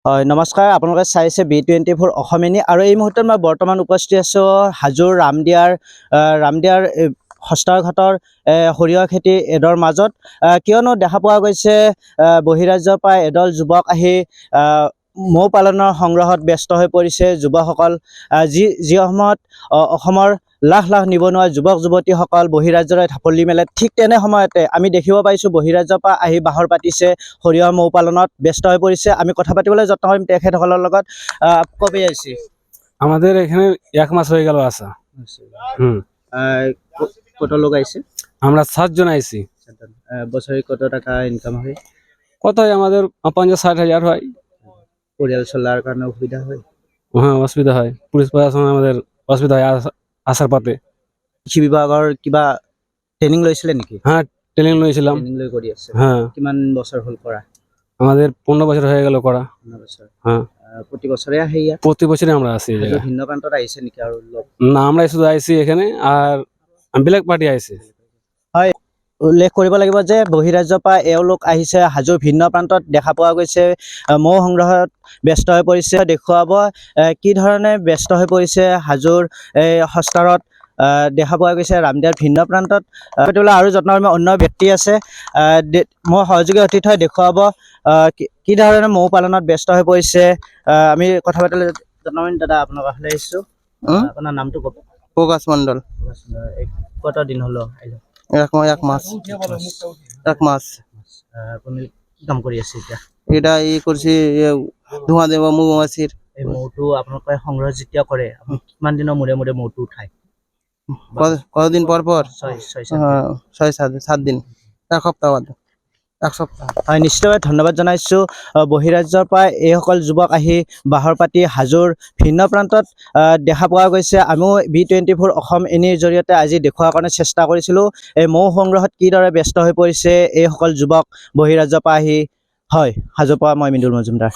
হয় নমস্কাৰ, আপোনালোকে চাইছে B24 অসমীয়া আৰু এই মুহূৰ্তত মই বৰ্তমান উপস্থিত আছোঁ হাজোৰ ৰামদিয়াৰ হস্তাৰঘাটৰ সৰিয়হ খেতি এডৰ মাজত। কিয়নো দেখা পোৱা গৈছে বহিৰাজ্যৰ পৰা এদল যুৱক আহি মৌ পালনৰ সংগ্ৰহত ব্যস্ত হৈ পৰিছে যুৱকসকল। যি সময়ত অসমৰ লাখ লাখ নিবনুৱা যুৱক যুৱতীসকল বহিৰাজ্যলৈ ঢাপলি মেলে, ঠিক তেনে সময়তে আমি দেখিব পাইছোঁ বহিৰাজ্যৰ পৰা আহি বাহৰ পাতিছে, সৰিয়হ মৌ পালনত ব্যস্ত হৈ পৰিছে। আমি কথা পাতিবলৈ যত্ন কৰিম তেখেতসকলৰ লগত। কবে আছি আমাদের এখানে 1 মাস হয়ে গেল আসা। কত লোক আইছে? আমরা 7 জন আইছি। বছরে কত টাকা ইনকাম হয়? কত হয় আমাদের 50-60 হাজার হয়। পরিয়াল চলার কারণে অসুবিধা হয়? হ্যাঁ, অসুবিধা হয়। পুলিশ প্রশাসন আমাদের অসুবিধা হয় আসার পথে। কৃষি বিভাগৰ কিবা ট্ৰেনিং লৈছিলে নেকি? হ্যাঁ, ট্ৰেনিং লইছিলাম। ট্ৰেনিং লৈ কৰি আছে। হ্যাঁ, কিমান বছর হল করা? আমাদের 15 বছর হয়ে গেল করা। 15 বছর। হ্যাঁ, প্রতি বছরে আহে ইয়াত? প্রতি বছরই আমরা আসি এই হাজোৰ জায়গায়। ভিন্ন প্ৰান্তত আহিছে নেকি আৰু লোক? না, আমৰা শুধু আইছি এখানে আৰ ব্ল্যাক পাৰ্টি আইছে। হয়, উল্লেখ কৰিব লাগিব যে বহিৰাজ্যৰ পৰা এওঁলোক আহিছে হাজোৰ ভিন্ন প্ৰান্তত। দেখা পোৱা গৈছে মৌ সংগ্ৰহত ব্যস্ত হৈ পৰিছে। দেখুৱাব কি ধৰণে ব্যস্ত হৈ পৰিছে হাজোৰ হস্তাৰত। দেখা পোৱা গৈছে ৰামদিয়াৰ ভিন্ন প্ৰান্তত আৰু যত্নকৰ্মী অন্য ব্যক্তি আছে। মোৰ সহযোগী অতিথি দেখুৱাব কি ধৰণে মৌ পালনত ব্যস্ত হৈ পৰিছে। আমি কথা পাতিলে যত্নকৰ্মী দাদা আপোনাৰ কাষলৈ আহিছোঁ। আপোনাৰ নামটো ক'ব? প্রকাশ মন্ডল। কত দিন হলো আহিলে? এক মাস আপুনি কি কাম কৰি আছে এতিয়া? এটা কৰছি ধোঁয়া দেব মৌমাছিৰ। এই মৌটো আপোনালোকে সংগ্ৰহ যেতিয়া কৰে আপুনি কিমান দিনৰ মূৰে মূৰে মৌটো উঠায়? কতদিন পৰ পৰ? 6-7 দিন, এক সপ্তাহ বাদ, এক সপ্তাহ। হয়, নিশ্চিতভাৱে ধন্যবাদ জনাইছোঁ। বহিৰাজ্যৰ পৰা এইসকল যুৱক আহি বাহৰ পাতি হাজোৰ ভিন্ন প্ৰান্তত দেখা পোৱা গৈছে। আমিও B24 অসম এনিৰ জৰিয়তে আজি দেখুওৱাৰ কাৰণে চেষ্টা কৰিছিলোঁ এই মৌ সংগ্ৰহত কিদৰে ব্যস্ত হৈ পৰিছে এইসকল যুৱক বহিৰাজ্যৰ পৰা আহি। হয়, হাজোৰ পৰা মই মৃদুল মজুমদাৰ।